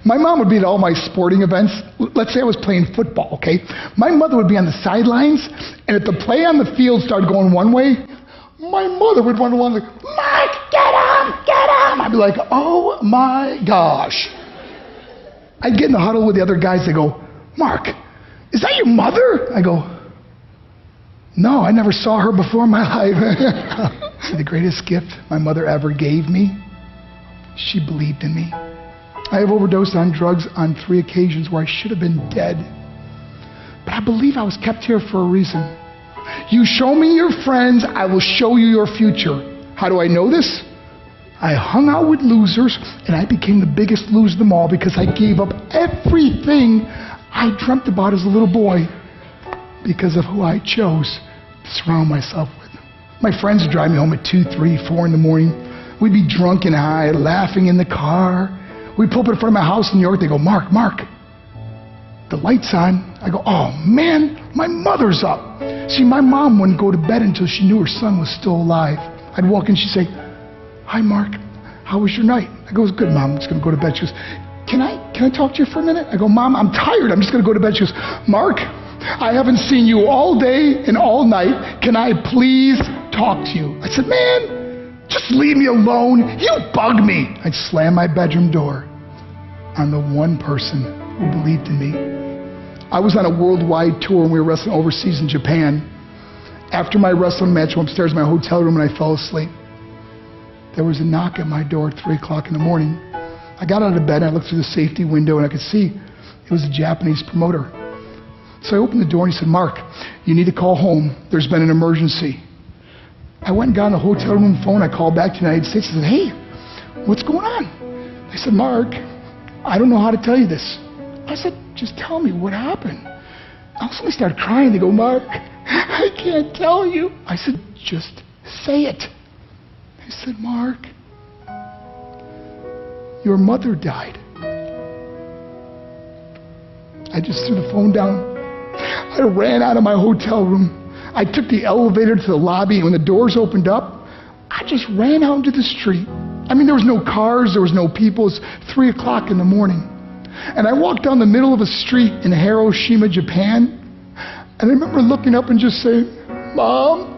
My mom would be at all my sporting events. Let's say I was playing football, okay? My mother would be on the sidelines, and if the play on the field started going one way, my mother would run along like, Mark, get him, get him! I'd be like, oh my gosh. I'd get in the huddle with the other guys. They go, Mark, is that your mother? I go, no, I never saw her before in my life. See, the greatest gift my mother ever gave me, she believed in me. I have overdosed on drugs on 3 occasions where I should have been dead. But I believe I was kept here for a reason. You show me your friends, I will show you your future. How do I know this? I hung out with losers, and I became the biggest loser of them all because I gave up everything I dreamt about as a little boy because of who I chose to surround myself with. My friends would drive me home at 2, 3, 4 in the morning. We'd be drunk and high, laughing in the car. We'd pull up in front of my house in New York. They go, Mark, the light's on. I go, oh man, my mother's up. See, my mom wouldn't go to bed until she knew her son was still alive. I'd walk in, she'd say, hi Mark, how was your night? I go, it was good, Mom, I'm just gonna go to bed. She goes, can I talk to you for a minute? I go, Mom, I'm tired, I'm just gonna go to bed. She goes, Mark, I haven't seen you all day and all night. Can I please talk to you? I said, man, just leave me alone. You bug me. I'd slam my bedroom door on the one person who believed in me. I was on a worldwide tour and we were wrestling overseas in Japan. After my wrestling match, I went upstairs in my hotel room and I fell asleep. There was a knock at my door at 3 o'clock in the morning. I got out of bed and I looked through the safety window and I could see it was a Japanese promoter. So I opened the door and he said, Mark, you need to call home. There's been an emergency. I went and got on the hotel room phone. I called back to the United States and said, hey, what's going on? They said, Mark, I don't know how to tell you this. I said, just tell me what happened. All of a sudden they started crying. They go, Mark, I can't tell you. I said, just say it. They said, Mark, your mother died. I just threw the phone down. I ran out of my hotel room. I took the elevator to the lobby, and when the doors opened up, I just ran out into the street. I mean, there was no cars, there was no people. It was 3 o'clock in the morning. And I walked down the middle of a street in Hiroshima, Japan, and I remember looking up and just saying, Mom,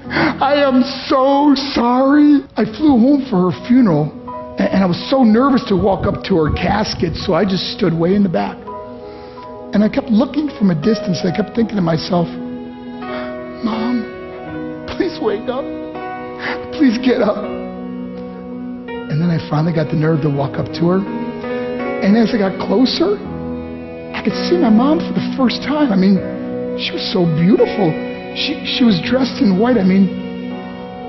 I am so sorry. I flew home for her funeral, and I was so nervous to walk up to her casket, so I just stood way in the back. And I kept looking from a distance. I kept thinking to myself, Mom, please wake up. Please get up. And then I finally got the nerve to walk up to her. And as I got closer, I could see my mom for the first time. I mean, she was so beautiful. She was dressed in white. I mean,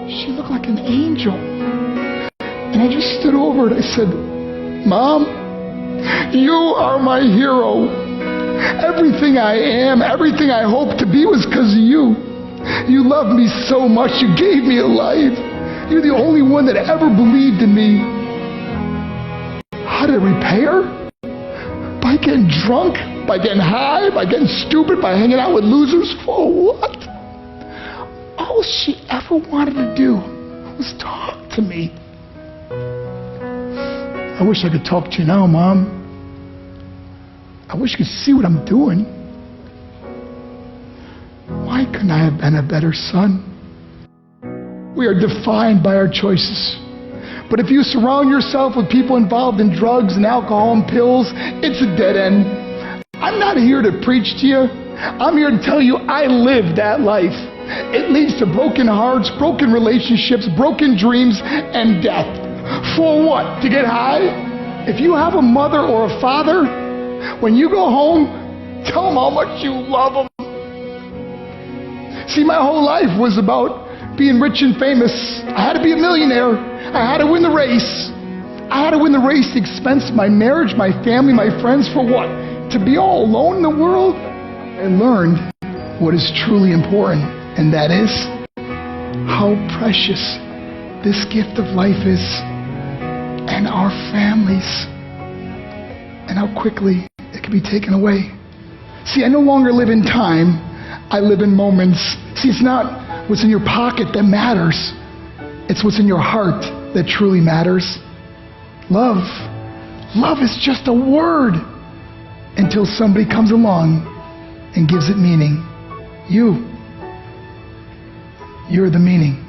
she looked like an angel. And I just stood over and I said, Mom, you are my hero. Everything I am, everything I hope to be was because of you. You loved me so much. You gave me a life. You're the only one that ever believed in me. How did I repay her? By getting drunk, by getting high, by getting stupid, by hanging out with losers. For what? All she ever wanted to do was talk to me. I wish I could talk to you now, Mom. I wish you could see what I'm doing. Why couldn't I have been a better son? We are defined by our choices. But if you surround yourself with people involved in drugs and alcohol and pills, it's a dead end. I'm not here to preach to you. I'm here to tell you I lived that life. It leads to broken hearts, broken relationships, broken dreams, and death. For what? To get high? If you have a mother or a father, when you go home, tell them how much you love them. See, my whole life was about being rich and famous. I had to be a millionaire. I had to win the race. I had to win the race at the expense of my marriage, my family, my friends. For what? To be all alone in the world? I learned what is truly important, and that is how precious this gift of life is, and our families, and how quickly it can be taken away. See, I no longer live in time. I live in moments. See, it's not what's in your pocket that matters. It's what's in your heart that truly matters. Love Love is just a word until somebody comes along and gives it meaning. You're the meaning.